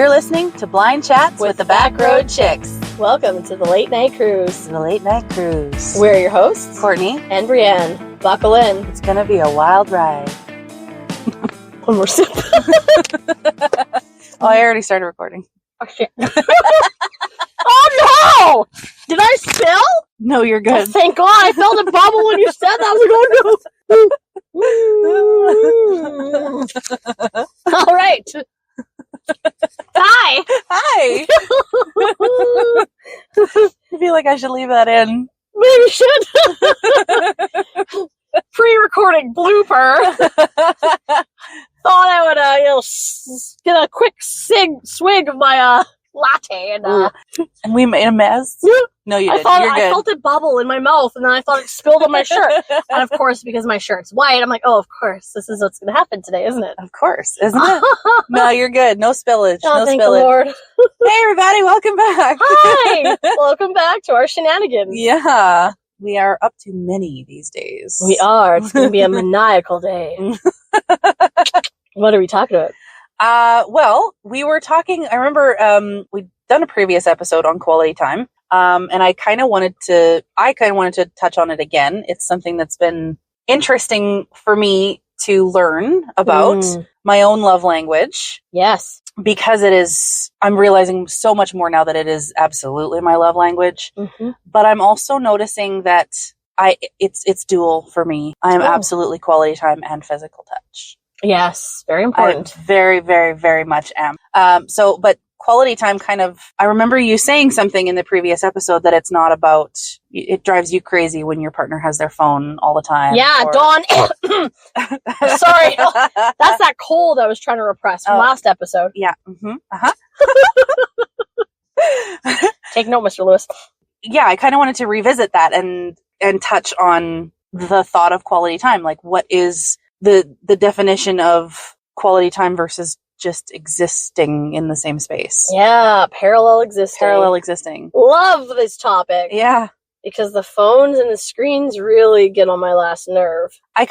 You're listening to Blind Chats with the Back Road Chicks. Welcome to the Late Night Cruise. The Late Night Cruise. We're your hosts, Courtney and Brienne. Buckle in. It's going to be a wild ride. One more sip. Oh, I already started recording. Oh, shit. Oh, no! Did I spill? No, you're good. Oh, thank God. I felt a bubble when you said that. I was like, oh, no. All right. Hi. Hi. I feel like I should leave that in. Maybe you should. Pre-recording blooper. Thought I would, get a quick swig of my latte, and we made a mess. No, you didn't. You're good. I felt it bubble in my mouth, and then I thought it spilled on my shirt. And of course, because my shirt's white, I'm like, oh, of course, this is what's going to happen today, isn't it? Of course, isn't it? No, you're good. No spillage. Oh, no thank spillage. the Lord. Hey, everybody, welcome back. Hi, welcome back to our shenanigans. Yeah, we are up to many these days. We are. It's going to be a maniacal day. What are we talking about? Well, we were talking, I remember, we'd done a previous episode on quality time. And I kind of wanted to touch on it again. It's something that's been interesting for me to learn about my own love language. Yes. Because I'm realizing so much more now that it is absolutely my love language. Mm-hmm. But I'm also noticing that it's dual for me. I am absolutely quality time and physical touch. Yes, very important. I very, very, very much am. But quality time I remember you saying something in the previous episode that it's not about, it drives you crazy when your partner has their phone all the time. Yeah, Dawn. Sorry. That's that cold I was trying to repress from last episode. Yeah. Mm-hmm. Uh-huh. Take note, Mr. Lewis. Yeah, I kind of wanted to revisit that and touch on the thought of quality time. Like, what is the definition of quality time versus just existing in the same space? Yeah, parallel existing. Love this topic. Yeah. Because the phones and the screens really get on my last nerve. I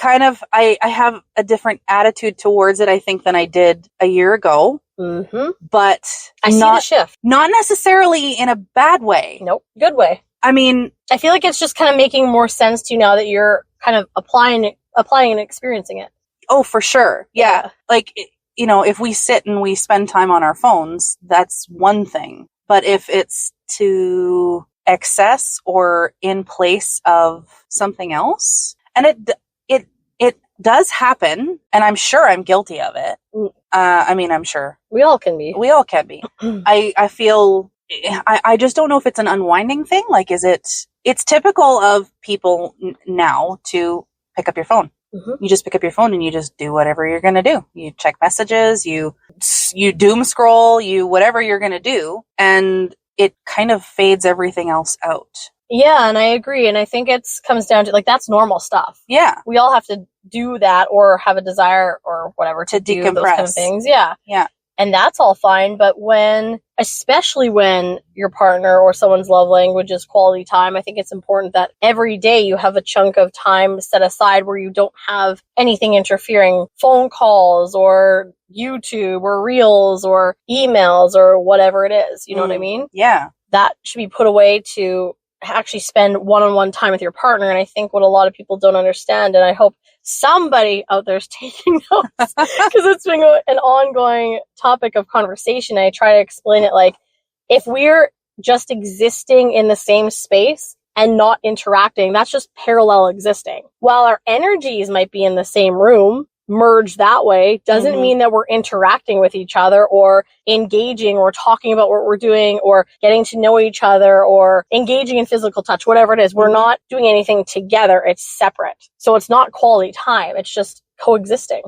have a different attitude towards it, I think, than I did a year ago. Mm-hmm. But I see the shift. Not necessarily in a bad way. Nope. Good way. I mean, I feel like it's just kind of making more sense to you now that you're kind of applying and experiencing it. Oh, for sure. Yeah. Like, if we sit and we spend time on our phones, that's one thing. But if it's to excess or in place of something else, and it does happen, and I'm sure I'm guilty of it. I'm sure. We all can be. I feel, I just don't know if it's an unwinding thing. Like, it's typical of people now to pick up your phone. Mm-hmm. You just pick up your phone and you just do whatever you're going to do. You check messages, you doom scroll, you whatever you're going to do, and it kind of fades everything else out. Yeah, and I agree. And I think it comes down to, like, that's normal stuff. Yeah. We all have to do that or have a desire or whatever to decompress. Do those kind of things. Yeah. Yeah. And that's all fine. But especially when your partner or someone's love language is quality time, I think it's important that every day you have a chunk of time set aside where you don't have anything interfering, phone calls or YouTube or reels or emails or whatever it is. You know what I mean? Yeah. That should be put away to actually spend one-on-one time with your partner. And I think what a lot of people don't understand, and I hope somebody out there is taking notes, because it's been an ongoing topic of conversation. I try to explain it like, if we're just existing in the same space and not interacting, that's just parallel existing. While our energies might be in the same room, merged that way, doesn't mean that we're interacting with each other or engaging or talking about what we're doing or getting to know each other or engaging in physical touch, whatever it is. We're not doing anything together. It's separate. So it's not quality time. It's just coexisting.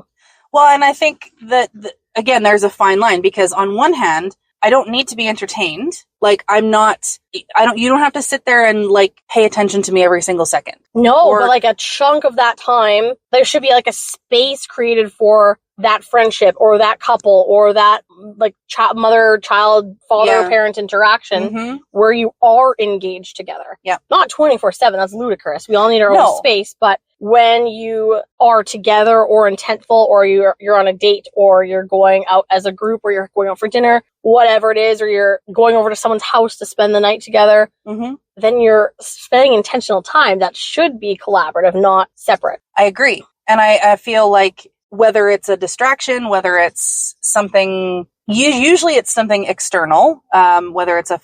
Well, and I think that, again, there's a fine line, because on one hand, I don't need to be entertained. Like, you don't have to sit there and, like, pay attention to me every single second. No, but like a chunk of that time, there should be like a space created for that friendship or that couple or that like mother-child, father-parent interaction where you are engaged together. Yeah. Not 24/7. That's ludicrous. We all need our own space, but when you are together or intentful, or you're on a date, or you're going out as a group, or you're going out for dinner, whatever it is, or you're going over to someone's house to spend the night together, then you're spending intentional time that should be collaborative, not separate. I agree. And I feel like whether it's a distraction, whether it's something, usually it's something external, whether it's a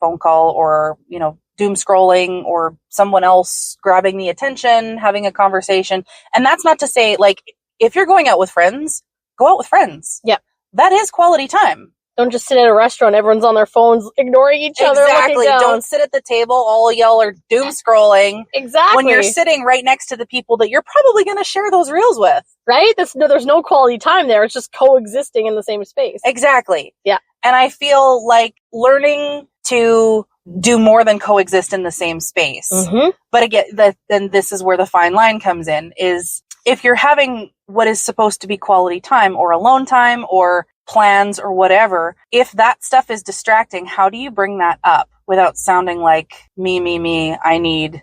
phone call or, you know, doom scrolling or someone else grabbing the attention, having a conversation. And that's not to say, like, if you're going out with friends, go out with friends. Yeah. That is quality time. Don't just sit at a restaurant, everyone's on their phones, ignoring each other. Exactly. Don't sit at the table, all yell or doom scrolling. Exactly. When you're sitting right next to the people that you're probably going to share those reels with. Right? There's no quality time there. It's just coexisting in the same space. Exactly. Yeah. And I feel like learning to do more than coexist in the same space. But again, then this is where the fine line comes in, is if you're having what is supposed to be quality time or alone time or plans or whatever, if that stuff is distracting, how do you bring that up without sounding like me, I need?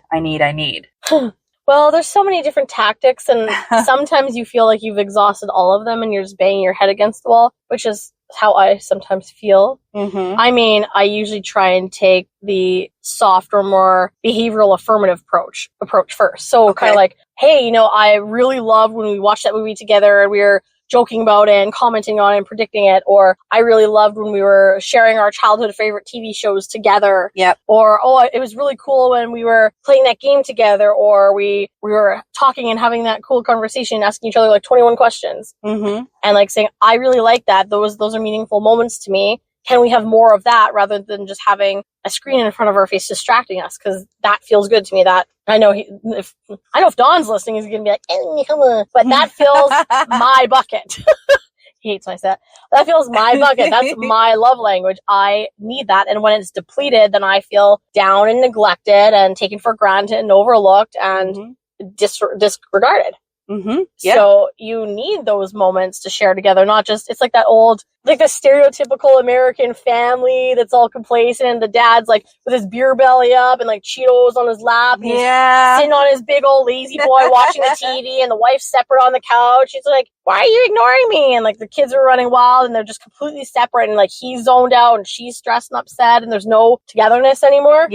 Well, there's so many different tactics, and sometimes you feel like you've exhausted all of them and you're just banging your head against the wall, which is how I sometimes feel. I mean, I usually try and take the soft or more behavioral affirmative approach first. So kind of like, hey, you know, I really loved when we watched that movie together and we were joking about it and commenting on it and predicting it. Or I really loved when we were sharing our childhood favorite TV shows together. Yep. Or, oh, it was really cool when we were playing that game together, or we were talking and having that cool conversation, asking each other like 21 questions. And like saying, I really like that. Those are meaningful moments to me. Can we have more of that rather than just having a screen in front of our face distracting us? Because that feels good to me. That I know if Don's listening, he's gonna be like, but that fills my bucket. He hates my set. That fills my bucket. That's my love language. I need that. And when it's depleted, then I feel down and neglected and taken for granted and overlooked and disregarded. So you need those moments to share together, not just, it's like that old, like the stereotypical American family that's all complacent, and the dad's like with his beer belly up and like Cheetos on his lap, and he's sitting on his big old lazy boy watching the TV, and the wife's separate on the couch. She's like, why are you ignoring me? And like the kids are running wild and they're just completely separate, and like he's zoned out and she's stressed and upset, and there's no togetherness anymore.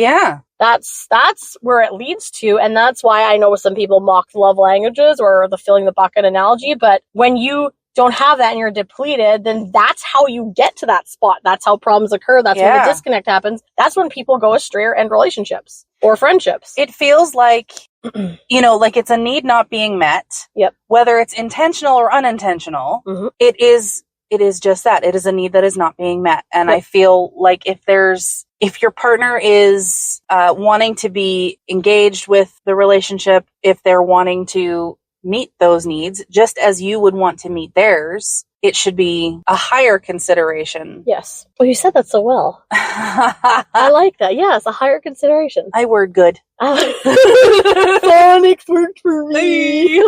That's where it leads to, and that's why I know some people mock love languages or the filling the bucket analogy. But when you don't have that and you're depleted, then that's how you get to that spot. That's how problems occur. That's when the disconnect happens. That's when people go astray or end relationships or friendships. It feels like, you know, like it's a need not being met. Whether it's intentional or unintentional, it is just that. It is a need that is not being met. And I feel like if your partner is wanting to be engaged with the relationship, if they're wanting to meet those needs, just as you would want to meet theirs, it should be a higher consideration. Yes. Well, you said that so well. I like that. Yeah, it's a higher consideration. I word good. Phonics worked for me.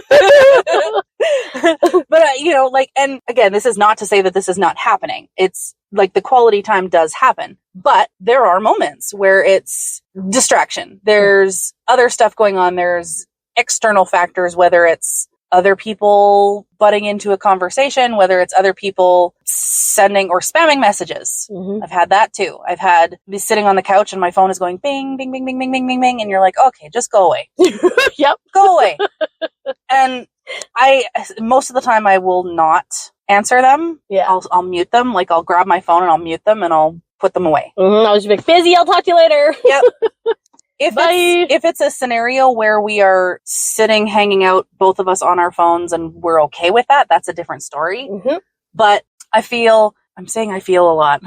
But, you know, like, and again, this is not to say that this is not happening. It's like the quality time does happen, but there are moments where it's distraction. There's other stuff going on. There's external factors, whether it's other people butting into a conversation, whether it's other people sending or spamming messages. I've had that too. I've had be sitting on the couch and my phone is going bing, bing, bing, bing, bing, bing, bing, bing. And you're like, okay, just go away. Go away. And most of the time I will not answer them. I'll mute them. Like I'll grab my phone and I'll mute them and I'll put them away. I was just like, busy. I'll talk to you later. If it's a scenario where we are sitting, hanging out, both of us on our phones, and we're okay with that, that's a different story. But I feel a lot.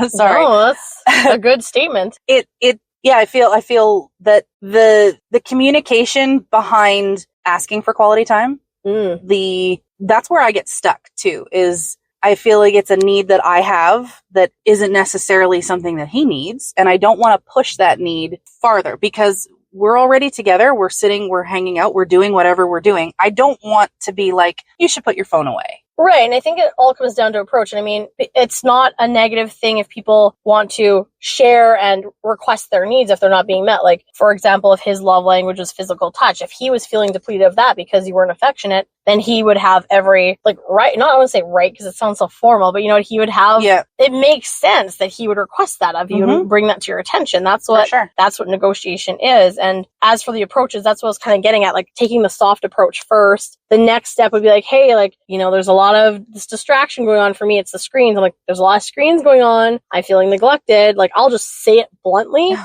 Sorry. No, that's a good statement. I feel that the communication behind asking for quality time, that's where I get stuck too, is I feel like it's a need that I have that isn't necessarily something that he needs. And I don't want to push that need farther because we're already together. We're sitting, we're hanging out, we're doing whatever we're doing. I don't want to be like, you should put your phone away. Right. And I think it all comes down to approach. And I mean, it's not a negative thing if people want to share and request their needs if they're not being met. Like, for example, if his love language was physical touch, if he was feeling depleted of that because you weren't affectionate, then he would have every, like, right, not I want to say right because it sounds so formal, but you know what, he would have, it makes sense that he would request that of you and bring that to your attention. That's what, that's what negotiation is. And as for the approaches, that's what I was kind of getting at, like taking the soft approach first. The next step would be like, hey, like, you know, there's a lot of this distraction going on for me. It's the screens. I'm like, there's a lot of screens going on. I'm feeling neglected. Like, I'll just say it bluntly.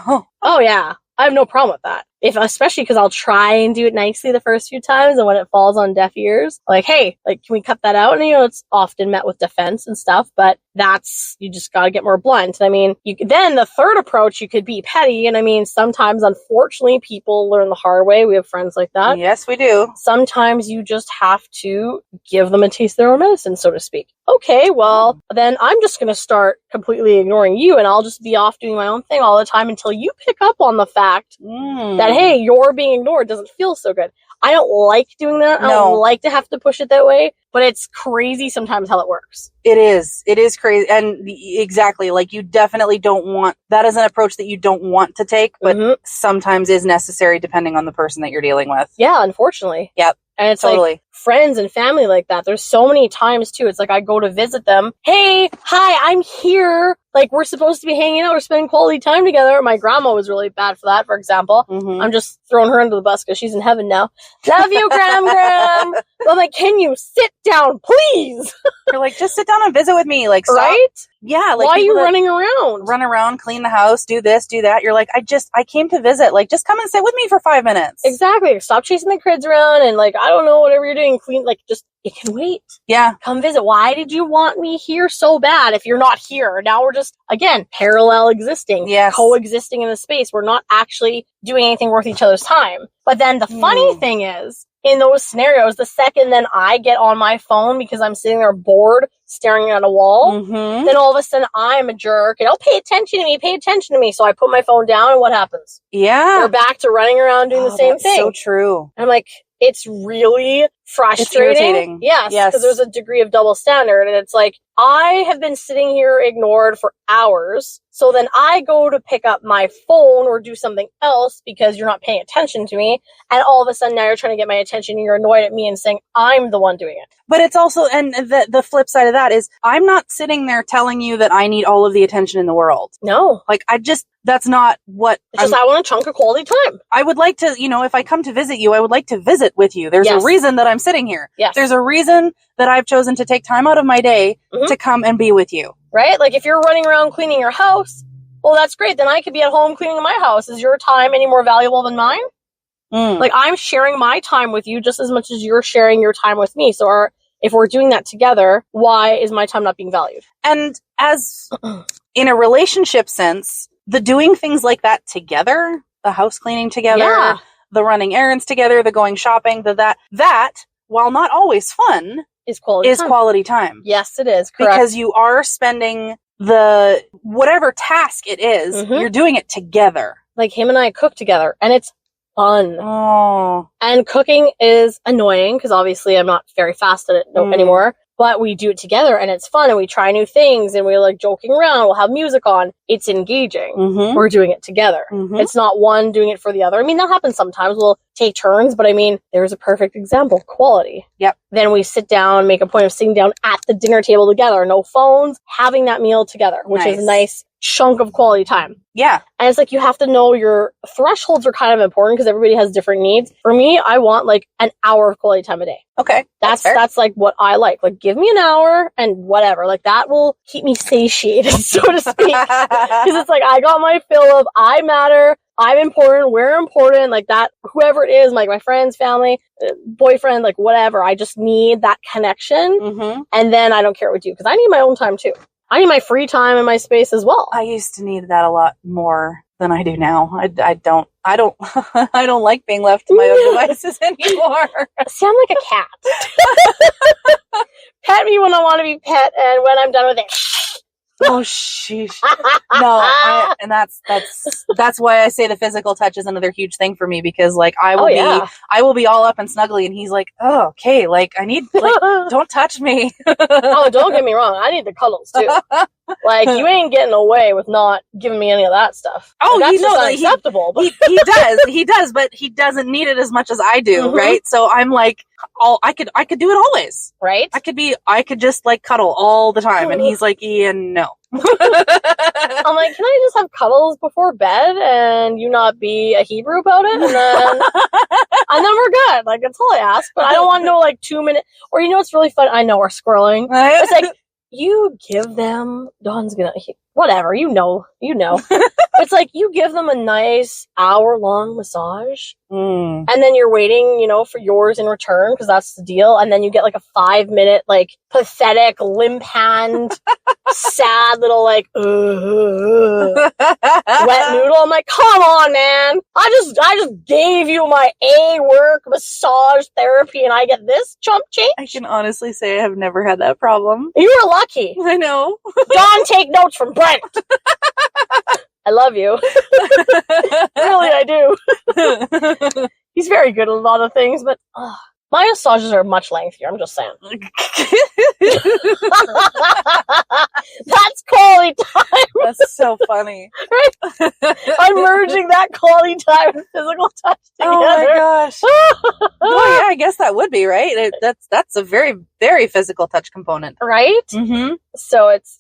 Oh yeah. I have no problem with that. Especially because I'll try and do it nicely the first few times, and when it falls on deaf ears, like, hey, like, can we cut that out? And, you know, it's often met with defense and stuff, but you just gotta get more blunt. I mean, then the third approach, you could be petty, and I mean, sometimes, unfortunately, people learn the hard way. We have friends like that. Yes, we do. Sometimes you just have to give them a taste of their own medicine, so to speak. Okay, well, then I'm just gonna start completely ignoring you, and I'll just be off doing my own thing all the time until you pick up on the fact that, hey, you're being ignored doesn't feel so good. I don't like doing that. I don't like to have to push it that way, but it's crazy sometimes how it works. It is crazy. And exactly, like, you definitely don't want, that is an approach that you don't want to take, but sometimes is necessary depending on the person that you're dealing with. Yeah, unfortunately. Yep. And it's like friends and family like that. There's so many times too. It's like I go to visit them. Hey, hi, I'm here. Like, we're supposed to be hanging out or spending quality time together. My grandma was really bad for that, for example. I'm just throwing her under the bus because she's in heaven now. Love you, Gram. But I'm like, can you sit down, please? You're like, just sit down and visit with me. Like, stop. Right? Yeah. Like, why are you running around? Run around, clean the house, do this, do that. You're like, I came to visit. Like, just come and sit with me for 5 minutes. Exactly. Stop chasing the kids around and, like, I don't know, whatever you're doing, clean, like, just, it can wait. Yeah. Come visit. Why did you want me here so bad if you're not here? Now we're just, again, parallel existing. Yes. Coexisting in the space. We're not actually doing anything worth each other's time. But then the funny thing is, in those scenarios, the second then I get on my phone because I'm sitting there bored, staring at a wall, then all of a sudden I'm a jerk and pay attention to me. So I put my phone down and what happens? Yeah. We're back to running around doing the same thing. So true. And I'm like, it's really frustrating. It's irritating. Yes, because there's a degree of double standard. And it's like, I have been sitting here ignored for hours. So then I go to pick up my phone or do something else because you're not paying attention to me. And all of a sudden now you're trying to get my attention and you're annoyed at me and saying I'm the one doing it. But it's also, and the flip side of that is, I'm not sitting there telling you that I need all of the attention in the world. No. Like, that's not what... It's just I want a chunk of quality time. I would like to, you know, if I come to visit you, I would like to visit with you. There's a reason that I'm sitting here. Yes. There's a reason that I've chosen to take time out of my day to come and be with you. Right? Like, if you're running around cleaning your house, well, that's great. Then I could be at home cleaning my house. Is your time any more valuable than mine? Like, I'm sharing my time with you just as much as you're sharing your time with me. So if we're doing that together, why is my time not being valued? And as in a relationship sense, the doing things like that together, the house cleaning together, the running errands together, the going shopping, that, while not always fun, is quality time. Yes, it is. Correct. Because you are spending the whatever task it is, you're doing it together. Like, him and I cook together, and it's fun. Oh. And cooking is annoying because obviously I'm not very fast at it anymore. But we do it together and it's fun and we try new things and we're like joking around. We'll have music on. It's engaging. We're doing it together. It's not one doing it for the other. I mean, that happens sometimes. We'll take turns, but I mean, there's a perfect example. Quality. Yep. Then we sit down, make a point of sitting down at the dinner table together. No phones, having that meal together, which is a nice chunk of quality time. Yeah. And it's like, you have to know your thresholds are kind of important because everybody has different needs. For me, I want like an hour of quality time a day. Okay. That's like what I like. Like, give me an hour and whatever. Like, that will keep me satiated, so to speak. Because it's like, I got my fill of, I matter, I'm important, we're important, like that, whoever it is, like my friends, family, boyfriend, like whatever. I just need that connection. And then I don't care what you do because I need my own time too. I need my free time and my space as well. I used to need that a lot more than I do now. I don't I don't like being left to my own devices anymore. See, I'm like a cat. Pet me when I want to be pet, and when I'm done with it. Oh, sheesh. No, and that's why I say the physical touch is another huge thing for me, because like I will be all up and snuggly and he's like, oh, okay, like I need, like, don't touch me. Oh, don't get me wrong. I need the cuddles too. Like, you ain't getting away with not giving me any of that stuff. Oh, like, that's just unacceptable. He does, but he doesn't need it as much as I do, right? So I'm like, I could do it always. Right? I could just like cuddle all the time. And he's like, yeah, no. I'm like, can I just have cuddles before bed and you not be a Hebrew about it? And then we're good. Like, that's all I ask. But I don't want no, like, 2 minute, or you know what's really fun? I know we're squirreling. It's like, you give them, Dawn's gonna, whatever, you know. It's like, you give them a nice hour-long massage, and then you're waiting, you know, for yours in return, because that's the deal, and then you get, like, a 5-minute, like, pathetic, limp hand, sad little, like, wet noodle. I'm like, come on, man. I just gave you my A-work massage therapy, and I get this chump change? I can honestly say I have never had that problem. You were lucky. I know. Dawn, take notes from Brent. I love you. Really, I do. He's very good at a lot of things, but my massages are much lengthier, I'm just saying. That's quality time. That's so funny. Right? I'm merging that quality time and physical touch together. Oh my gosh. Oh yeah, I guess that would be, right? That's a very, very physical touch component. Right? Mm-hmm. So it's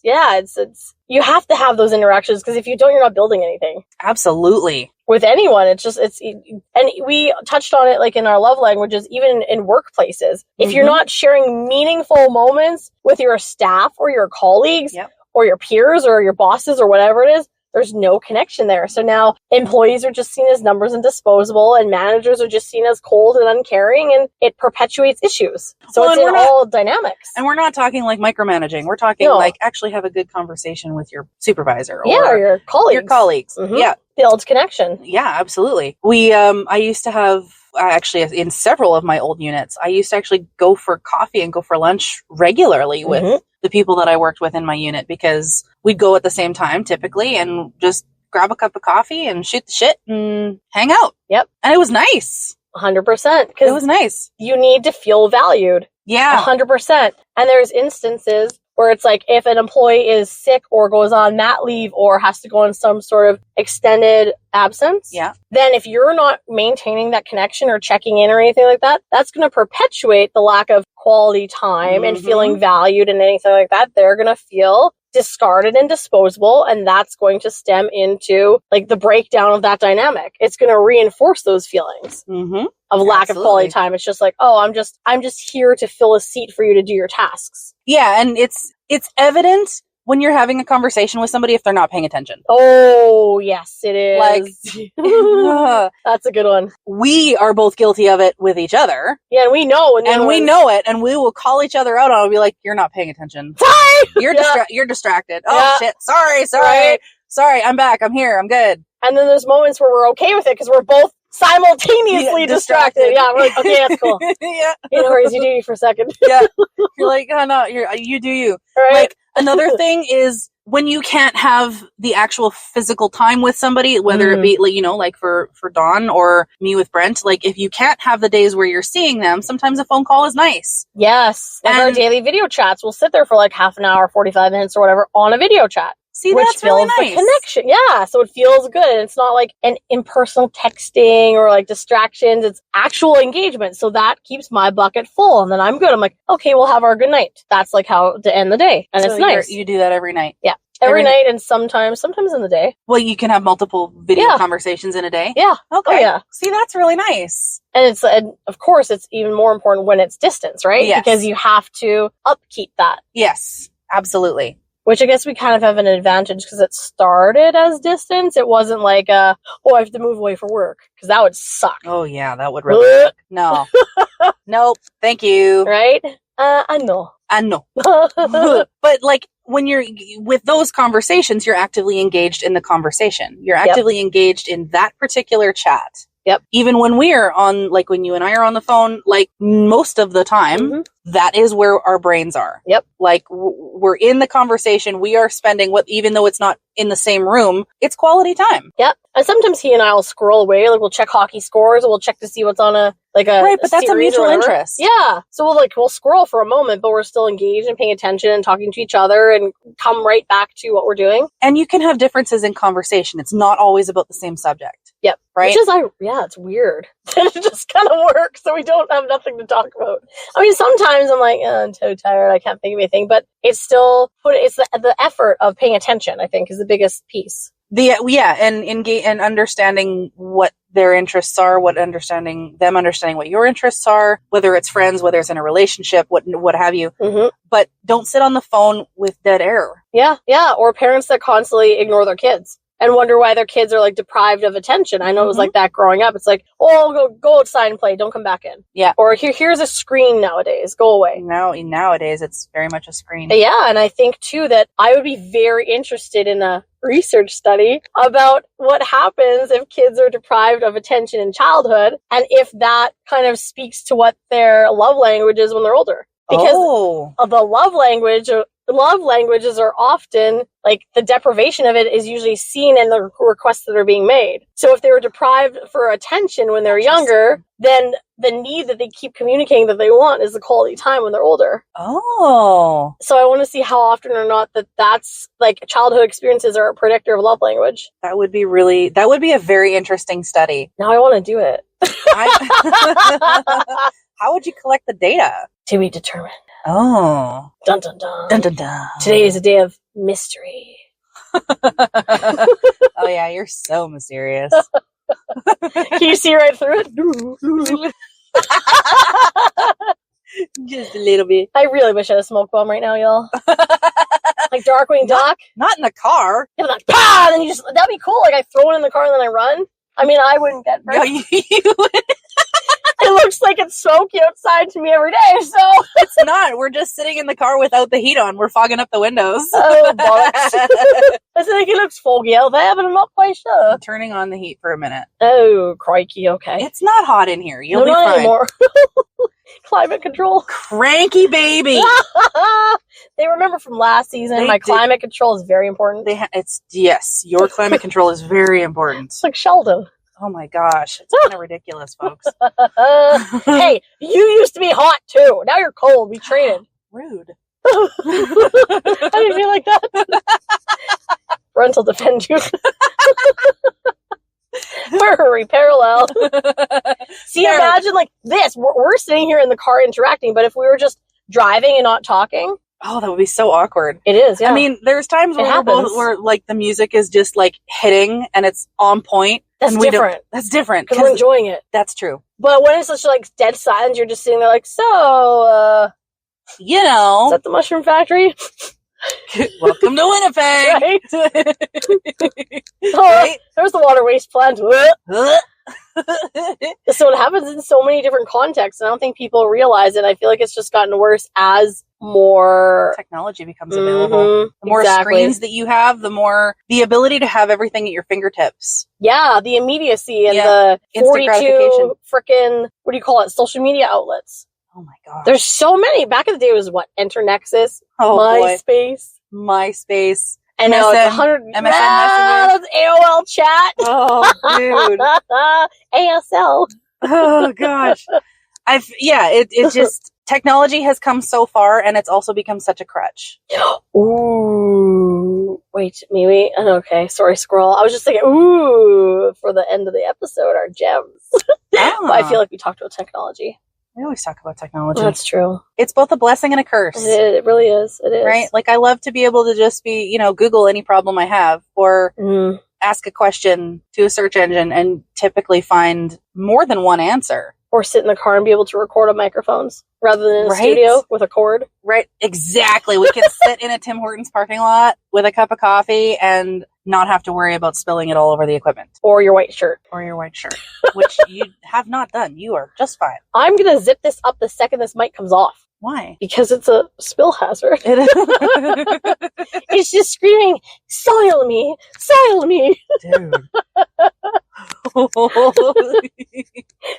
you have to have those interactions, because if you don't, you're not building anything. Absolutely. With anyone, and we touched on it, like, in our love languages, even in workplaces. If you're not sharing meaningful moments with your staff or your colleagues or your peers or your bosses or whatever it is, there's no connection there. So now employees are just seen as numbers and disposable, and managers are just seen as cold and uncaring, and it perpetuates issues. So it's in all dynamics. And we're not talking like micromanaging. We're talking like actually have a good conversation with your supervisor or your colleagues. Mm-hmm. Yeah. Build connection. Yeah, absolutely. I used to have, actually, in several of my old units, I used to actually go for coffee and go for lunch regularly with the people that I worked with in my unit, because we'd go at the same time typically and just grab a cup of coffee and shoot the shit and hang out. Yep. And it was nice. 100%. It was nice. You need to feel valued. Yeah. 100%. And there's instances where it's like, if an employee is sick or goes on mat leave or has to go on some sort of extended absence, then if you're not maintaining that connection or checking in or anything like that, that's going to perpetuate the lack of quality time and feeling valued and anything like that. They're going to feel discarded and disposable, and that's going to stem into, like, the breakdown of that dynamic. It's going to reinforce those feelings of lack of quality time. It's just like, oh, I'm just here to fill a seat for you to do your tasks. Yeah, and it's evident when you're having a conversation with somebody if they're not paying attention. Oh, yes, it is. Like, that's a good one. We are both guilty of it with each other. Yeah, and we know. And we know it, and we will call each other out on it and be like, you're not paying attention. Sorry! You're distracted. Oh, shit. Sorry. Right. Sorry, I'm back. I'm here. I'm good. And then there's moments where we're okay with it because we're both simultaneously distracted. Yeah, we're like, okay, that's cool. Yeah. No worries, you do you for a second. Yeah. You're like, oh no, you do you. Right. Like, another thing is when you can't have the actual physical time with somebody, whether it be, you know, like for Dawn or me with Brent, like if you can't have the days where you're seeing them, sometimes a phone call is nice. Yes. Like our daily video chats, we'll sit there for like half an hour, 45 minutes or whatever on a video chat. See, which that's really nice. The connection. Yeah, so it feels good. It's not like an impersonal texting or like distractions. It's actual engagement. So that keeps my bucket full, and then I'm good. I'm like, okay, we'll have our good night. That's like how to end the day, and so it's nice. You do that every night. Yeah, every night, and sometimes in the day. Well, you can have multiple video conversations in a day. Yeah. Okay. Oh, yeah. See, that's really nice. And of course, it's even more important when it's distance, right? Yes. Because you have to upkeep that. Yes, absolutely. Which I guess we kind of have an advantage because it started as distance. It wasn't like, I have to move away for work, because that would suck. Oh, yeah, that would really suck. No. Nope. Thank you. Right? I know. But like when you're with those conversations, you're actively engaged in the conversation. You're actively engaged in that particular chat. Yep. Even when we're on, like when you and I are on the phone, like most of the time, that is where our brains are. Yep. Like we're in the conversation. We are spending even though it's not in the same room, it's quality time. Yep. And sometimes he and I will scroll away. Like we'll check hockey scores. Or we'll check to see what's on right, but that's a mutual interest. Yeah. So we'll scroll for a moment, but we're still engaged and paying attention and talking to each other and come right back to what we're doing. And you can have differences in conversation. It's not always about the same subject. Yep. Right? Which is, it's weird. It just kind of works, so we don't have nothing to talk about. I mean, sometimes I'm like, I'm so tired, I can't think of anything, but it's still, it's the effort of paying attention, I think, is the biggest piece. And understanding what their interests are, understanding what your interests are, whether it's friends, whether it's in a relationship, what have you. Mm-hmm. But don't sit on the phone with dead air. Yeah, or parents that constantly ignore their kids and wonder why their kids are like deprived of attention. I know it was like that growing up. It's like, go outside and play. Don't come back in. Yeah. Or here's a screen nowadays. Go away. Nowadays, it's very much a screen. Yeah. And I think too that I would be very interested in a research study about what happens if kids are deprived of attention in childhood and if that kind of speaks to what their love language is when they're older. Because of the love languages are often, like, the deprivation of it is usually seen in the requests that are being made. So if they were deprived for attention when they're younger, then the need that they keep communicating that they want is the quality time when they're older. Oh. So I want to see how often or not that's, like, childhood experiences are a predictor of love language. That would be a very interesting study. Now I want to do it. How would you collect the data? To be determined. Oh. Dun, dun, dun. Dun, dun, dun. Today is a day of mystery. Oh, yeah, you're so mysterious. Can you see right through it? Just a little bit. I really wish I had a smoke bomb right now, y'all. Like Darkwing Duck. Not in the car. Yeah, like, bah! And then that'd be cool. Like, I throw it in the car and then I run. I mean, I wouldn't get hurt. No, you would. It looks like it's smoky outside to me every day, so. It's not. We're just sitting in the car without the heat on. We're fogging up the windows. Oh, bollocks. I think it looks foggy out there, but I'm not quite sure. I'm turning on the heat for a minute. Oh, crikey, okay. It's not hot in here. You'll be not fine. Anymore. Climate control. Cranky baby. They remember from last season, climate control is very important. Yes, your climate control is very important. It's like Sheldon. Oh my gosh, it's kind of ridiculous, folks. Hey, you used to be hot too. Now you're cold. We traded. Rude. I didn't feel like that. Brent will defend you. We're very parallel. See, imagine like this. We're sitting here in the car interacting, but if we were just driving and not talking. Oh, that would be so awkward. It is, yeah. I mean, there's times where like the music is just like hitting and it's on point. That's different. That's different. Because we're enjoying it. That's true. But when it's such like dead silence, you're just sitting there like, you know. Is that the Mushroom Factory? Welcome to Winnipeg. Right? There's the water waste plant. So it happens in so many different contexts, and I don't think people realize it. I feel like it's just gotten worse as more technology becomes available. The more screens that you have, the ability to have everything at your fingertips. Yeah, the immediacy and the 42 frickin', what do you call it, social media outlets. Oh my god. There's so many. Back in the day, it was what? Enter-Nexus, MySpace. And now it's 100. MSN Messenger. That's AOL chat. Oh, dude. ASL. Oh gosh. It just technology has come so far, and it's also become such a crutch. Ooh. Wait, maybe. Okay, sorry, scroll. I was just thinking, for the end of the episode, our gems. But I feel like we talked about technology. We always talk about technology. That's true. It's both a blessing and a curse. It really is. It is. Right? Like, I love to be able to just Google any problem I have, or ask a question to a search engine and typically find more than one answer. Or sit in the car and be able to record on microphones rather than in a studio with a cord. Right. Exactly. We can sit in a Tim Hortons parking lot with a cup of coffee and not have to worry about spilling it all over the equipment. Or your white shirt. Which you have not done. You are just fine. I'm going to zip this up the second this mic comes off. Why? Because it's a spill hazard. It's just screaming, soil me. Dude.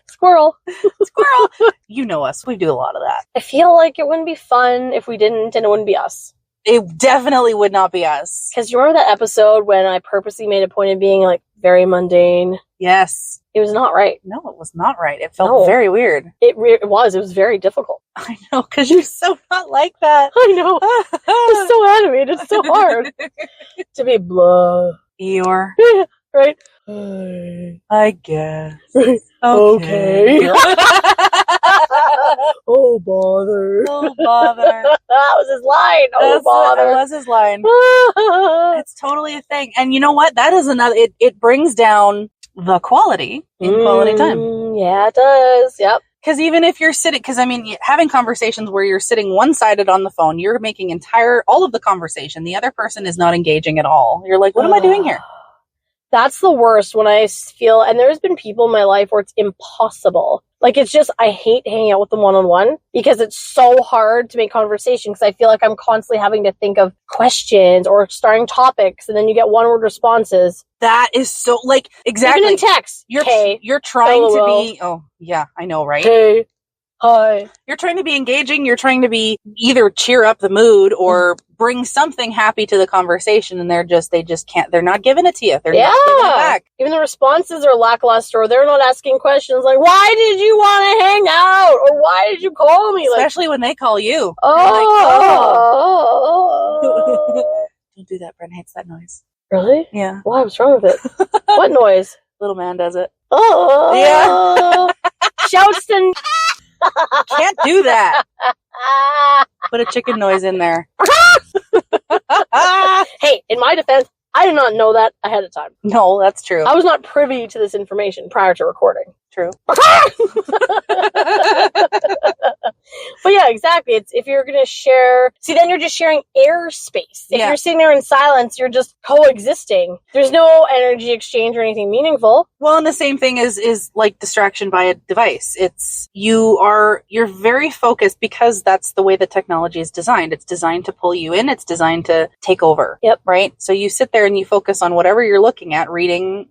Squirrel. Squirrel. You know us. We do a lot of that. I feel like it wouldn't be fun if we didn't, and it wouldn't be us. It definitely would not be us. Because you remember that episode when I purposely made a point of being like very mundane? Yes. It was not right. No, it was not right. It felt very weird. It was. It was very difficult. I know, because you're so not like that. I know. It's so animated. It's so hard to be blah. Eeyore. Right? I guess. Okay. Oh, bother. Oh, bother. That was his line. Oh, bother. That was his line. It's totally a thing. And you know what? That is another, it brings down the quality in quality time. Yeah, it does. Yep. Because even if you're sitting, because I mean, having conversations where you're sitting one-sided on the phone, you're making all of the conversation. The other person is not engaging at all. You're like, what am I doing here? That's the worst when I feel, and there's been people in my life where it's impossible. Like, it's just, I hate hanging out with them one-on-one because it's so hard to make conversation because I feel like I'm constantly having to think of questions or starting topics, and then you get one-word responses. That is so, like, exactly. Even in text. You're trying to be, oh, yeah, I know, right? Hey. Hi. You're trying to be engaging. You're trying to be either cheer up the mood or bring something happy to the conversation, and they just can't. They're not giving it to you. They're not giving it back. Even the responses are lackluster. Or they're not asking questions like, "Why did you want to hang out?" or "Why did you call me?" Especially when they call you. Oh. Don't do that. Brent hates that noise. Really? Yeah. Why? What's wrong with it? What noise? Little man does it. Oh. Yeah. Shouts and. Can't do that. Put a chicken noise in there. Hey, in my defense, I did not know that ahead of time. No, that's true. I was not privy to this information prior to recording. True. But yeah, exactly. It's if you're going to share, then you're just sharing airspace. If you're sitting there in silence, you're just coexisting. There's no energy exchange or anything meaningful. Well, and the same thing is like distraction by a device. You're very focused because that's the way the technology is designed. It's designed to pull you in. It's designed to take over. Yep. Right? So you sit there and you focus on whatever you're looking at, reading,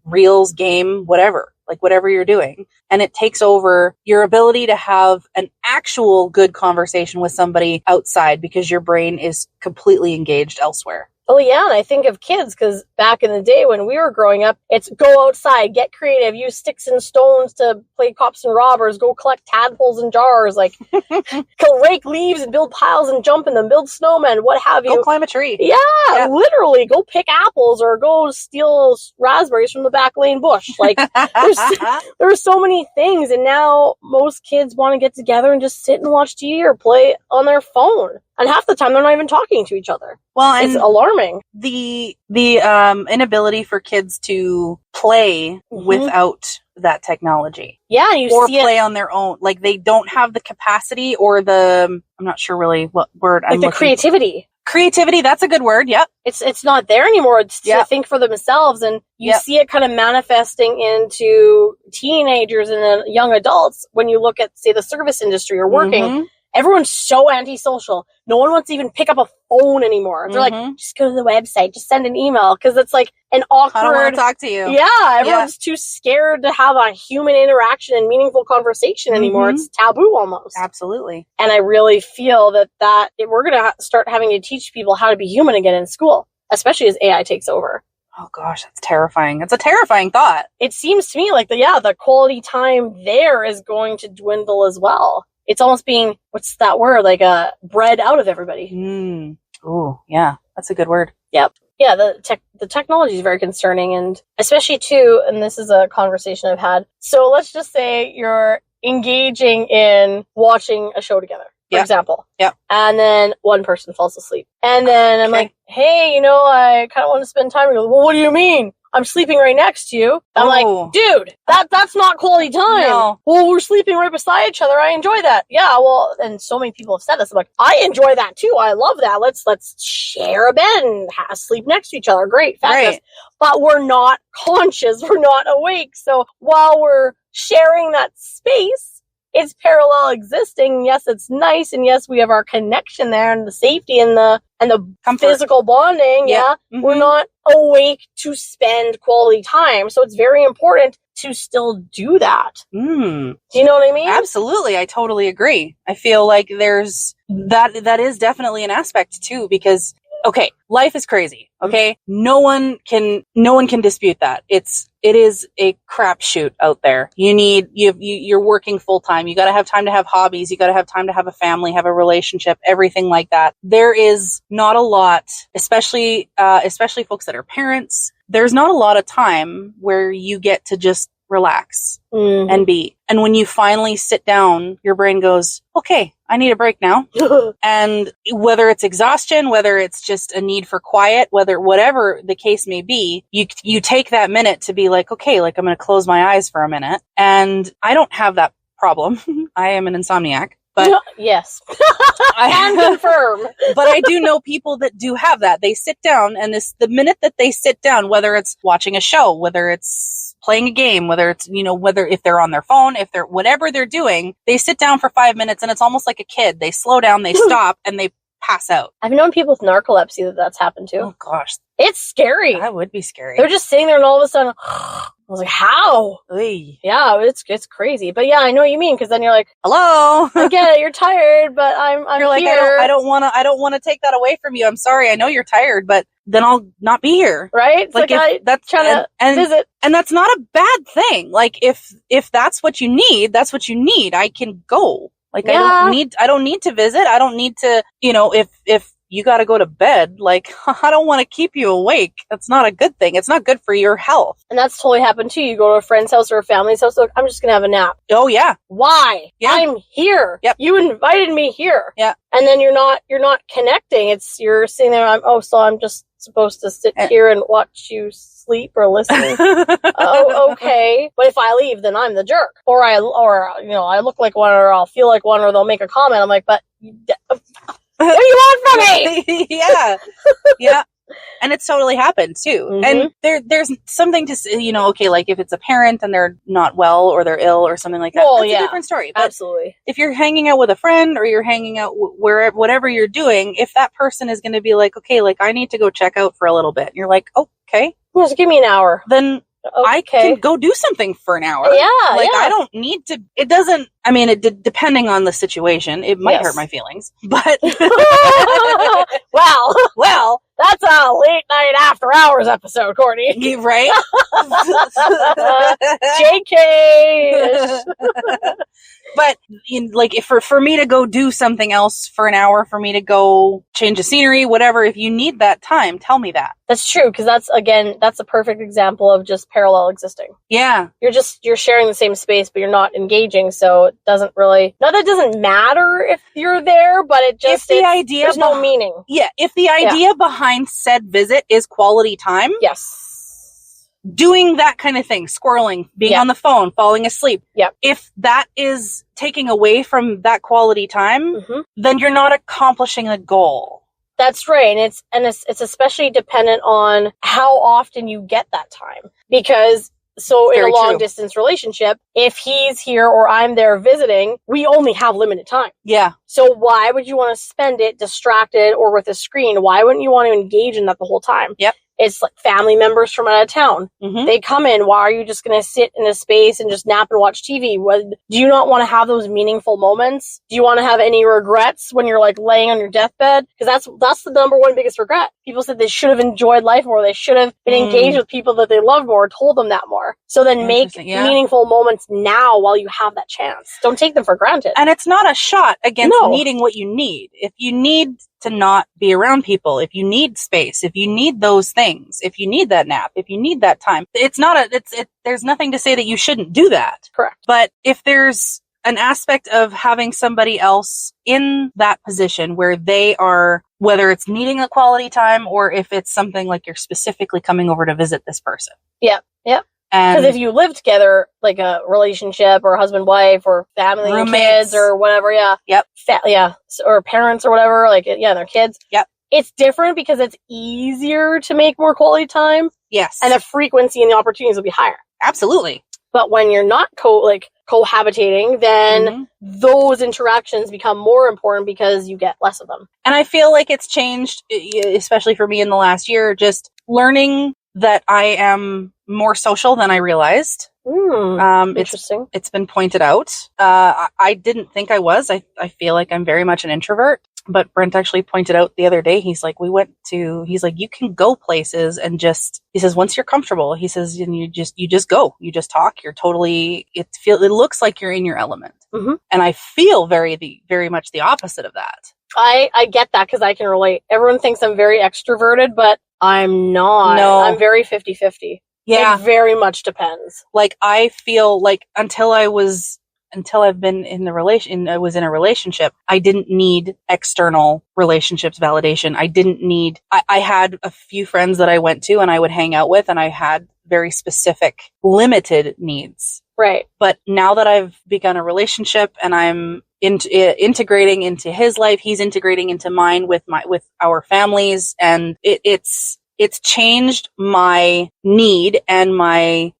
reels, game, whatever. Like whatever you're doing, and it takes over your ability to have an actual good conversation with somebody outside because your brain is completely engaged elsewhere. Oh yeah, and I think of kids because back in the day when we were growing up, it's go outside, get creative, use sticks and stones to play cops and robbers, go collect tadpoles in jars, like rake leaves and build piles and jump in them, build snowmen, what have you. Go climb a tree. Yeah, literally, go pick apples or go steal raspberries from the back lane bush. Like, there's so many things, and now most kids want to get together and just sit and watch TV or play on their phone. And half the time, they're not even talking to each other. Well, and it's alarming. The inability for kids to play without that technology. Yeah, you or see play on their own. Like they don't have the capacity or I'm not sure really what word I'm looking for. Creativity. Creativity, that's a good word. Yep. It's not there anymore. It's to think for themselves, and you see it kind of manifesting into teenagers and then young adults when you look at, say, the service industry or working. Mm-hmm. Everyone's so antisocial. No one wants to even pick up a phone anymore. They're like, just go to the website, just send an email, because it's like an awkward. I don't want to talk to you. Yeah, everyone's too scared to have a human interaction and meaningful conversation anymore. It's taboo almost. Absolutely. And I really feel that we're going to start having to teach people how to be human again in school, especially as AI takes over. Oh gosh, that's terrifying. It's a terrifying thought. It seems to me like the quality time there is going to dwindle as well. It's almost being, what's that word? Like bred out of everybody. Ooh, yeah, that's a good word. Yep. Yeah, the technology is very concerning, and especially too, and this is a conversation I've had. So let's just say you're engaging in watching a show together, for example. Yep. And then one person falls asleep. And then I'm like, hey, I kind of want to spend time. He goes, well, what do you mean? I'm sleeping right next to you. I'm like, dude, that's not quality time. No. Well, we're sleeping right beside each other. I enjoy that. Yeah, well, and so many people have said this. I'm like, I enjoy that too. I love that. Let's share a bed and sleep next to each other. Great, fabulous. Right. But we're not conscious. We're not awake. So while we're sharing that space, it's parallel existing. Yes, it's nice. And yes, we have our connection there and the safety and the comfort. Physical bonding. Yeah. Mm-hmm. We're not awake to spend quality time. So it's very important to still do that. Do you know what I mean? Absolutely. I totally agree. I feel like there's that is definitely an aspect too, because okay, life is crazy. Okay. No one can dispute that. It is a crapshoot out there. You're working full time. You got to have time to have hobbies. You got to have time to have a family, have a relationship, everything like that. There is not a lot, especially folks that are parents. There's not a lot of time where you get to just relax and be. And when you finally sit down, your brain goes, okay, I need a break now. And whether it's exhaustion, whether it's just a need for quiet, whatever the case may be, you take that minute to be like, okay, like I'm going to close my eyes for a minute. And I don't have that problem. I am an insomniac. But yes, I can confirm. But I do know people that do have that. They sit down, and the minute that they sit down, whether it's watching a show, whether it's playing a game, whether it's, whether if they're on their phone, if they're whatever they're doing, they sit down for 5 minutes, and it's almost like a kid. They slow down, they stop, and they pass out. I've known people with narcolepsy that's happened to. Oh gosh, it's scary. That would be scary. They're just sitting there, and all of a sudden, I was like, how? Oy. Yeah, it's crazy. But yeah, I know what you mean, because then you're like, hello. I get it, you're tired, but I'm you're like, here. I don't want to take that away from you. I'm sorry. I know you're tired, but then I'll not be here. Right? It's like that's trying to visit. And that's not a bad thing. Like if that's what you need, that's what you need. I can go. Like, yeah. I don't need to visit. I don't need to, if you got to go to bed, like, I don't want to keep you awake. That's not a good thing. It's not good for your health. And that's totally happened too. You go to a friend's house or a family's house. Look, I'm just going to have a nap. Oh yeah. Why? Yeah. I'm here. Yep. You invited me here. Yeah. And then you're not connecting. You're sitting there. So I'm just supposed to sit here and watch you sleep or listen. Oh, okay. But if I leave, then I'm the jerk, or I look like one, or I'll feel like one, or they'll make a comment. I'm like, but what do you want from me? Yeah. Yeah. And it's totally happened too. Mm-hmm. And there's something to say, okay, like if it's a parent and they're not well or they're ill or something like that, that's a different story. But absolutely. If you're hanging out with a friend or you're hanging out whatever you're doing, if that person is going to be like, okay, like I need to go check out for a little bit, and you're like, okay, just give me an hour. Then I can go do something for an hour. Yeah. I don't need to, it doesn't, depending on the situation, it might hurt my feelings, but. Well, that's a late night after hours episode, Courtney. Right? JK. But for me to go do something else for an hour, for me to go change the scenery, whatever, if you need that time, tell me that. That's true, because that's a perfect example of just parallel existing. Yeah. You're sharing the same space, but you're not engaging, so it doesn't really, not that it doesn't matter if you're there, but there's no meaning. Yeah. If the idea behind said visit is quality time. Yes. Doing that kind of thing, squirreling, being on the phone, falling asleep. Yep. If that is taking away from that quality time, then you're not accomplishing a goal. That's right. And it's especially dependent on how often you get that time. Because in a long distance relationship, if he's here or I'm there visiting, we only have limited time. Yeah. So why would you want to spend it distracted or with a screen? Why wouldn't you want to engage in that the whole time? Yep. It's like family members from out of town. Mm-hmm. They come in. Why are you just going to sit in a space and just nap and watch TV? Do you not want to have those meaningful moments? Do you want to have any regrets when you're like laying on your deathbed? Because that's the number one biggest regret. People said they should have enjoyed life more. They should have been engaged with people that they love more, told them that more. So then make meaningful moments now while you have that chance. Don't take them for granted. And it's not a shot against needing what you need. If you need to not be around people, if you need space, if you need those things, if you need that nap, if you need that time, there's nothing to say that you shouldn't do that. Correct. But if there's an aspect of having somebody else in that position where they are, whether it's needing a quality time or if it's something like you're specifically coming over to visit this person. Yeah. Yep. Because if you live together, like a relationship or husband-wife or family and kids or whatever, Yep. Or parents or whatever, their kids. Yep. It's different because it's easier to make more quality time. Yes. And the frequency and the opportunities will be higher. Absolutely. But when you're not cohabitating, then those interactions become more important because you get less of them. And I feel like it's changed, especially for me in the last year, just learning that I am more social than I realized. Interesting. It's been pointed out. I didn't think I was. I feel like I'm very much an introvert. But Brent actually pointed out the other day, he's like, you can go places and he says, once you're comfortable, he says, and you just go, you just talk, it looks like you're in your element. And I feel very, very much the opposite of that. I get that because I can relate. Everyone thinks I'm very extroverted, but I'm not. No. I'm very 50-50. Yeah. It very much depends. Like, I feel like until I've been I was in a relationship, I didn't need external relationships validation. I had a few friends that I went to and I would hang out with, and I had very specific, limited needs. Right. But now that I've begun a relationship and I'm integrating into his life, he's integrating into mine with our families, and it's changed my need and my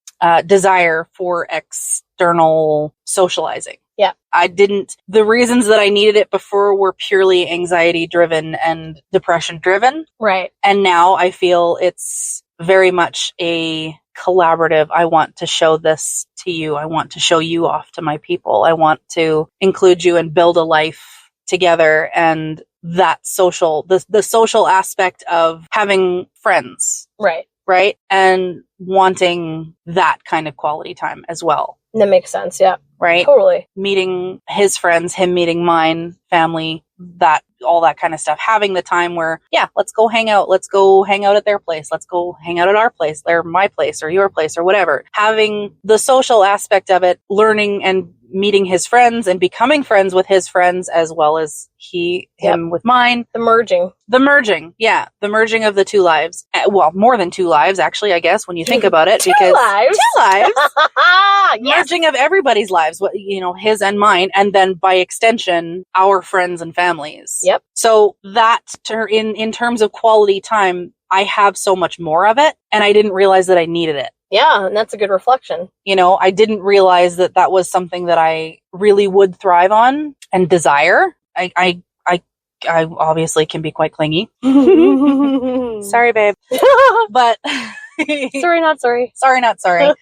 desire for external socializing. Yeah. The reasons that I needed it before were purely anxiety driven and depression driven. Right. And now I feel it's very much a collaborative. I want to show this to you. I want to show you off to my people. I want to include you and build a life together. And that the social aspect of having friends. Right. Right. And wanting that kind of quality time as well. That makes sense. Yeah. Right. Totally. Meeting his friends, him meeting mine, family, all that kind of stuff. Having the time where, let's go hang out. Let's go hang out at their place. Let's go hang out at our place, or my place, or your place, or whatever. Having the social aspect of it, learning and meeting his friends and becoming friends with his friends, as well as him with mine. The merging. Yeah. The merging of the two lives. Well, more than two lives, actually, I guess, when you think about it. Two lives. Merging of everybody's lives, his and mine, and then by extension, our friends and families. Yep. So that, in terms of quality time, I have so much more of it, and I didn't realize that I needed it. Yeah, and that's a good reflection. I didn't realize that was something that I really would thrive on and desire. I obviously can be quite clingy. Sorry, babe. But sorry, not sorry. Sorry, not sorry.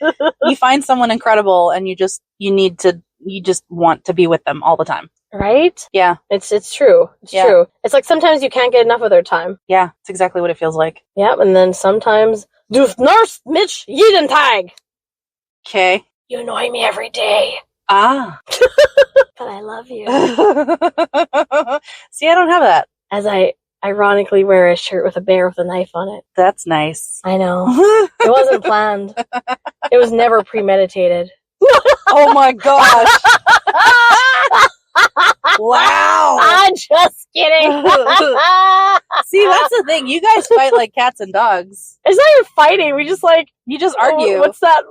You find someone incredible and you just want to be with them all the time. Right? Yeah. It's true. It's true. It's like sometimes you can't get enough of their time. Yeah, it's exactly what it feels like. Yeah, and then sometimes du nurse mich jeden Tag. Okay. You annoy me every day. Ah. But I love you. See, I don't have that. As I ironically wear a shirt with a bear with a knife on it. That's nice. I know. It wasn't planned. It was never premeditated. Oh my gosh. Wow. I'm just kidding. See, that's the thing. You guys fight like cats and dogs. It's not even fighting. We just you just argue. What's the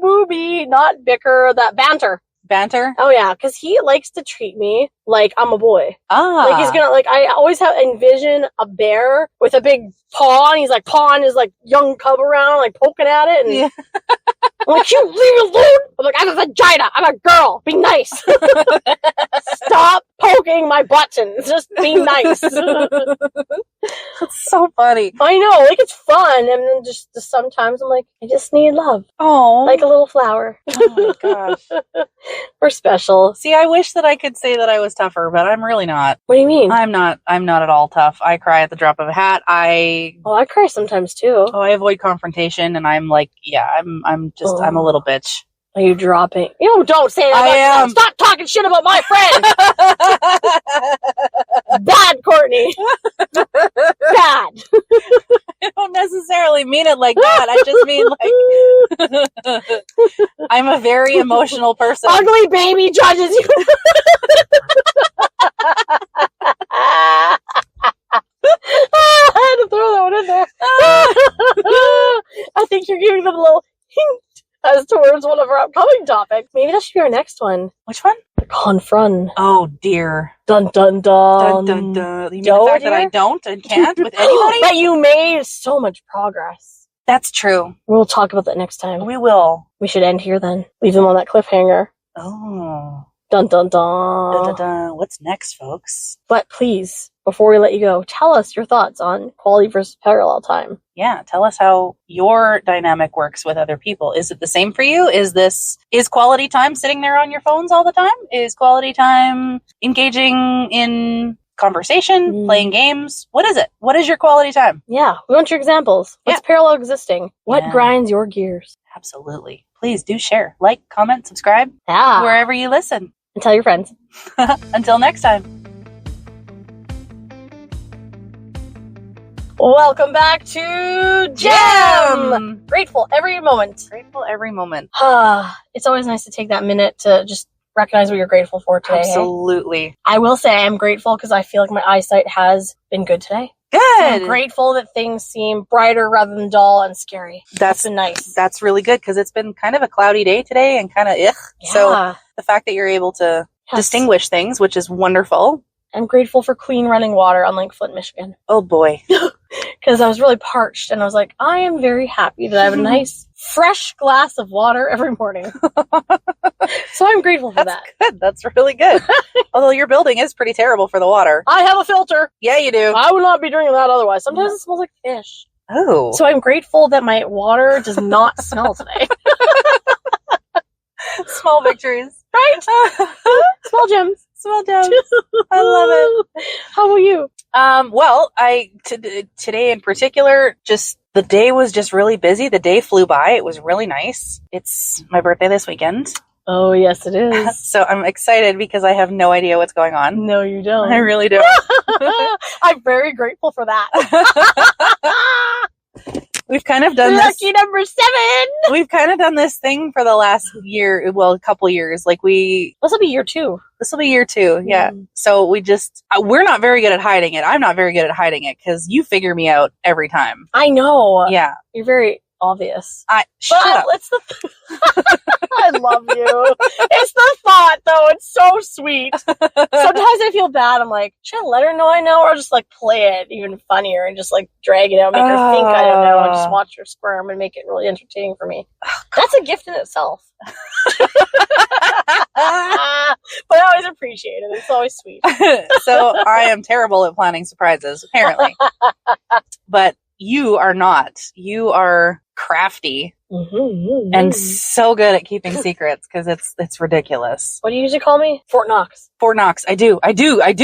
booby, not bicker, that banter. Banter? Oh yeah, because he likes to treat me like I'm a boy. Ah. Like he's gonna, I always envision a bear with a big paw, and he's pawing his young cub around, poking at it, and I'm like, you leave me alone! I'm like, I have a vagina, I'm a girl, be nice. Stop poking my buttons, just be nice. That's so funny. I know, it's fun, and then just sometimes I'm like, I just need love. Oh. Like a little flower. Oh my gosh. We're special. See, I wish that I could say that I was tougher, but I'm really not. What do you mean? I'm not at all tough. I cry at the drop of a hat. I cry sometimes too. I avoid confrontation, and I'm like, I'm a little bitch. Are you dropping? You don't say that. I am. Stop talking shit about my friend. Bad, Courtney. Bad. I don't necessarily mean it like that. I just mean I'm a very emotional person. Ugly baby judges you. I had to throw that one in there. I think you're giving them a little hint as towards one of our upcoming topics. Maybe that should be our next one. Which one? The confront. Oh dear. Dun dun dun. Dun dun dun. You mean the fact that I don't and can't with anybody? But you made so much progress. That's true. We'll talk about that next time. We will. We should end here then. Leave them on that cliffhanger. Oh. Dun dun dun. Dun, dun, dun. What's next, folks? But please, before we let you go, tell us your thoughts on quality versus parallel time. Yeah, tell us how your dynamic works with other people. Is it the same for you? Is quality time sitting there on your phones all the time? Is quality time engaging in conversation, playing games? What is it? What is your quality time? Yeah, we want your examples. What's parallel existing? What grinds your gears? Absolutely. Please do share. Like, comment, subscribe. Yeah. Wherever you listen. And tell your friends. Until next time. Welcome back to Gem! Grateful every moment. Grateful every moment. It's always nice to take that minute to just recognize what you're grateful for today. Absolutely. Hey? I will say I am grateful because I feel like my eyesight has been good today. Good. So I'm grateful that things seem brighter rather than dull and scary. That's been nice. That's really good because it's been kind of a cloudy day today and kind of ugh. Yeah. So the fact that you're able to distinguish things, which is wonderful. I'm grateful for clean running water, unlike Flint, Michigan. Oh boy. Because I was really parched and I was like, I am very happy that I have a nice, fresh glass of water every morning. So I'm grateful for that. Good. That's really good. Although your building is pretty terrible for the water. I have a filter. Yeah, you do. I would not be drinking that otherwise. Sometimes it smells like fish. Oh. So I'm grateful that my water does not smell today. Small victories. Right? Small gems. Small gems. I love it. How about you? Well, today in particular, just the day was just really busy. The day flew by. It was really nice. It's my birthday this weekend. Oh, yes, it is. So I'm excited because I have no idea what's going on. No, you don't. I really don't. I'm very grateful for that. We've kind of done Lucky number 7. We've kind of done this thing for the last year, well, a couple years. Like this will be year 2. This will be year 2, yeah. So we're not very good at hiding it. I'm not very good at hiding it because you figure me out every time. I know. Yeah. You're very obvious. Shut up. I love you. It's the thought, though. It's so sweet. Sometimes I feel bad. I'm like, should I let her know I know, or just like play it even funnier and just like drag it out, make her think I don't know, and just watch her squirm and make it really entertaining for me. That's a gift in itself. But I always appreciate it. It's always sweet. So I am terrible at planning surprises, apparently. But you are not. You are crafty and so good at keeping secrets because it's ridiculous. What do you usually call me? Fort Knox. Fort Knox. I do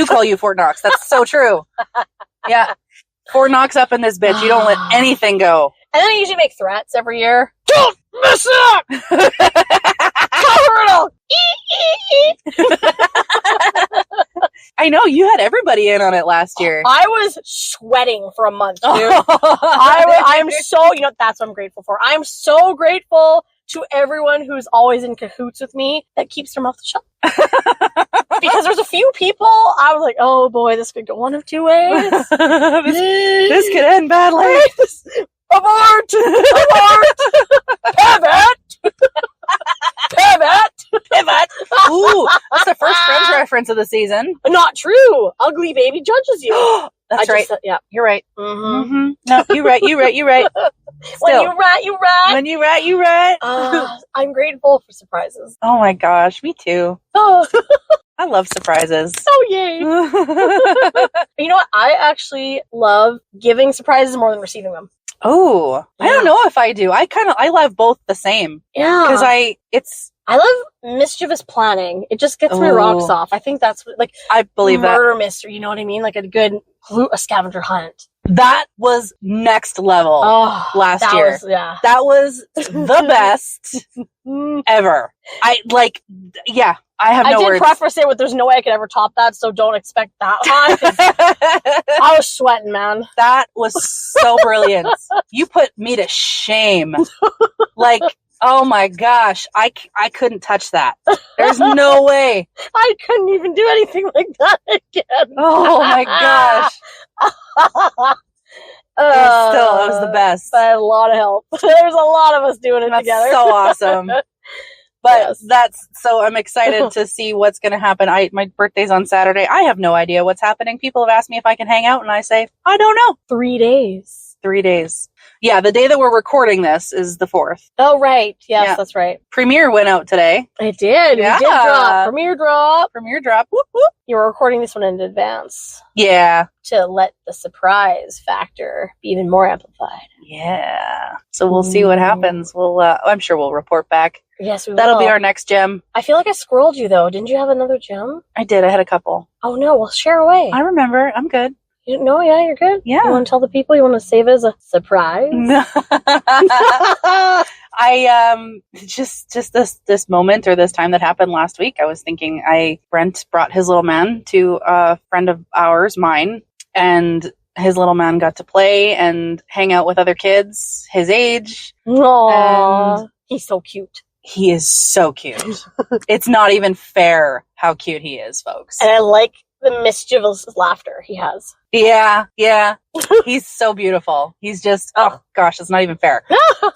call you Fort Knox. That's so true. Yeah. Fort Knox up in this bitch. You don't let anything go. And then I usually make threats every year. Don't mess it up! Cover it all! I know, you had everybody in on it last year. I was sweating for a month, dude. I am so, that's what I'm grateful for. I'm so grateful to everyone who's always in cahoots with me that keeps their mouth shut. Because there's a few people, I was like, oh boy, this could go one of two ways. this could end badly. Abort! Pivot! Pivot! Ooh, that's the first Friends reference of the season. Not true. Ugly baby judges you. That's right. Yeah, you're right. Mm-hmm. No, you're right. Still. When you rat, you rat. When you rat, you rat. I'm grateful for surprises. Oh my gosh, me too. Oh. I love surprises. Oh, yay. You know what? I actually love giving surprises more than receiving them. Oh, yeah. I don't know if I do. I love both the same. Yeah. Because I love mischievous planning. It just gets my rocks off. I think that's like I believe murder mystery. You know what I mean? Like a scavenger hunt. That was next level last year. That was the best ever. I have no words. I did preface it with there's no way I could ever top that, so don't expect that high. I was sweating, man. That was so brilliant. You put me to shame. Like, oh my gosh, I couldn't touch that. There's no way. I couldn't even do anything like that again. Oh my gosh. It was the best. I had a lot of help. There's a lot of us doing it together. So awesome. But so I'm excited to see what's going to happen. My birthday's on Saturday. I have no idea what's happening. People have asked me if I can hang out, and I say, I don't know. 3 days. 3 days. Yeah, the day that we're recording this is the 4th. Oh, right. Yes, that's right. Premiere went out today. It did. Yeah. We did drop. Premiere drop. Premiere drop. Whoop, whoop. You were recording this one in advance. Yeah. To let the surprise factor be even more amplified. Yeah. So we'll see what happens. I'm sure we'll report back. Yes, we will. That'll be our next gem. I feel like I squirreled you, though. Didn't you have another gem? I did. I had a couple. Oh, no. Well, share away. I remember. I'm good. No, yeah, you're good? Yeah. You want to tell the people? You want to save it as a surprise? I just this moment or this time that happened last week, I was thinking Brent brought his little man to a friend of ours, mine, and his little man got to play and hang out with other kids his age. Aww. He's so cute. He is so cute. It's not even fair how cute he is, folks. And I like the mischievous laughter he has. Yeah. He's so beautiful. He's just, oh gosh, it's not even fair.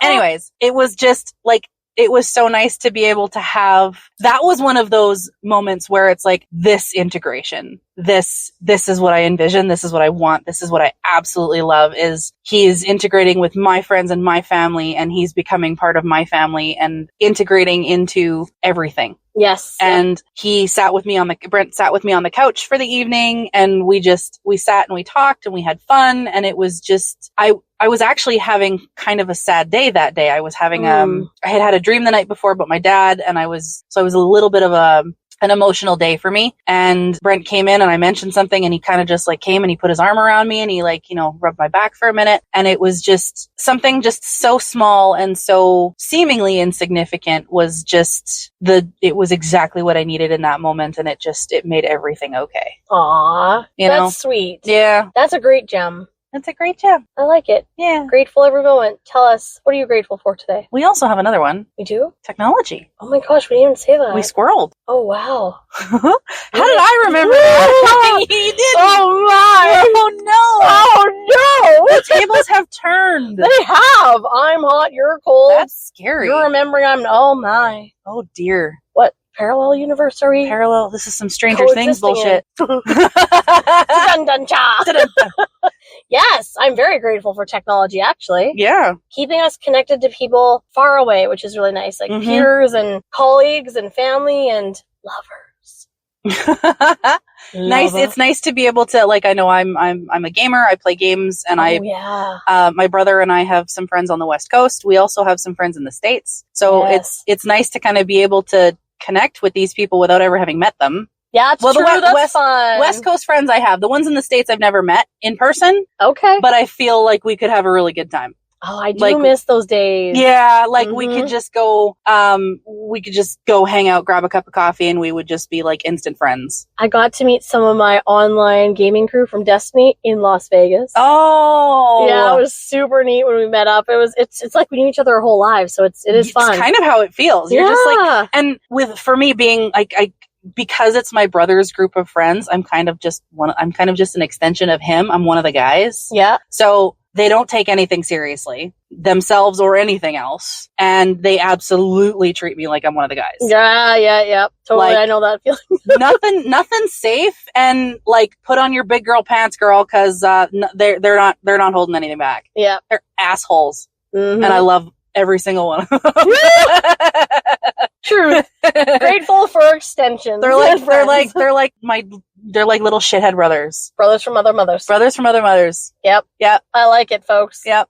Anyways, it was just like, it was so nice to be able to have, that was one of those moments where it's like this integration. This is what I envision. This is what I want. This is what I absolutely love is he is integrating with my friends and my family and he's becoming part of my family and integrating into everything. Yes. And Brent sat with me on the couch for the evening and we sat and we talked and we had fun and it was just, I was actually having kind of a sad day that day. I was having, I had a dream the night before about my dad and I was a little bit of an emotional day for me. And Brent came in and I mentioned something and he kind of just like came and he put his arm around me and he like, rubbed my back for a minute. And it was just something just so small and so seemingly insignificant was just it was exactly what I needed in that moment. And it made everything okay. Aww. That's sweet. Yeah. That's a great gem. That's a great gem. I like it. Yeah. Grateful every moment. Tell us, what are you grateful for today? We also have another one. We do? Technology. Oh my gosh, we didn't even say that. We squirreled. Oh wow. How did I remember that? He didn't. Oh my. Oh no. The tables have turned. They have. I'm hot, you're cold. That's scary. You're remembering oh my. Oh dear. What? Parallel universe are we? Parallel. This is some Stranger Things bullshit. Dun, dun, cha. Yes, I'm very grateful for technology, actually. Yeah. Keeping us connected to people far away, which is really nice. Like peers and colleagues and family and lovers. Nice. It's nice to be able to, like, I know I'm a gamer. I play games and my brother and I have some friends on the West Coast. We also have some friends in the States. So it's nice to kind of be able to connect with these people without ever having met them. Yeah, it's true. That's fun. West Coast friends I have. The ones in the States I've never met in person. Okay. But I feel like we could have a really good time. Oh, I do miss those days. Yeah, like we could just go hang out, grab a cup of coffee, and we would just be like instant friends. I got to meet some of my online gaming crew from Destiny in Las Vegas. Oh, yeah, it was super neat when we met up. It's like we knew each other our whole lives, so it is fun. It's kind of how it feels. You're just like, and for me being like because it's my brother's group of friends, I'm kind of just an extension of him. I'm one of the guys. Yeah. So they don't take anything seriously, themselves or anything else. And they absolutely treat me like I'm one of the guys. Yeah. Totally. Like, I know that feeling. nothing's safe. And like, put on your big girl pants, girl, cause, they're not holding anything back. Yeah. They're assholes. Mm-hmm. And I love every single one of them. True. Grateful for extensions. They're like little shithead brothers. Brothers from other mothers. Brothers from other mothers. Yep. I like it, folks. Yep.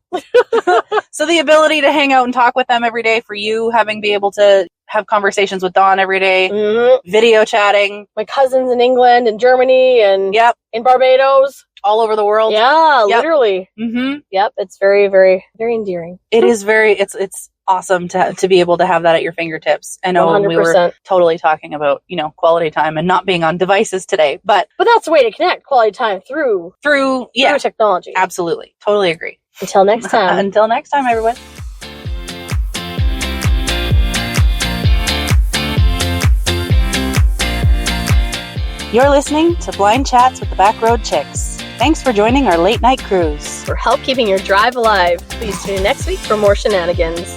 So the ability to hang out and talk with them every day for you, be able to have conversations with Dawn every day, video chatting. My cousins in England and Germany and in Barbados. All over the world. Yeah, literally. Mm-hmm. Yep. It's very, very, very endearing. It is it's awesome to be able to have that at your fingertips. I know 100%. We were totally talking about, quality time and not being on devices today, but that's a way to connect quality time through technology. Absolutely. Totally agree. Until next time. Until next time, everyone. You're listening to Blind Chats with the Backroad Chicks. Thanks for joining our late night cruise. For help keeping your drive alive, please tune in next week for more shenanigans.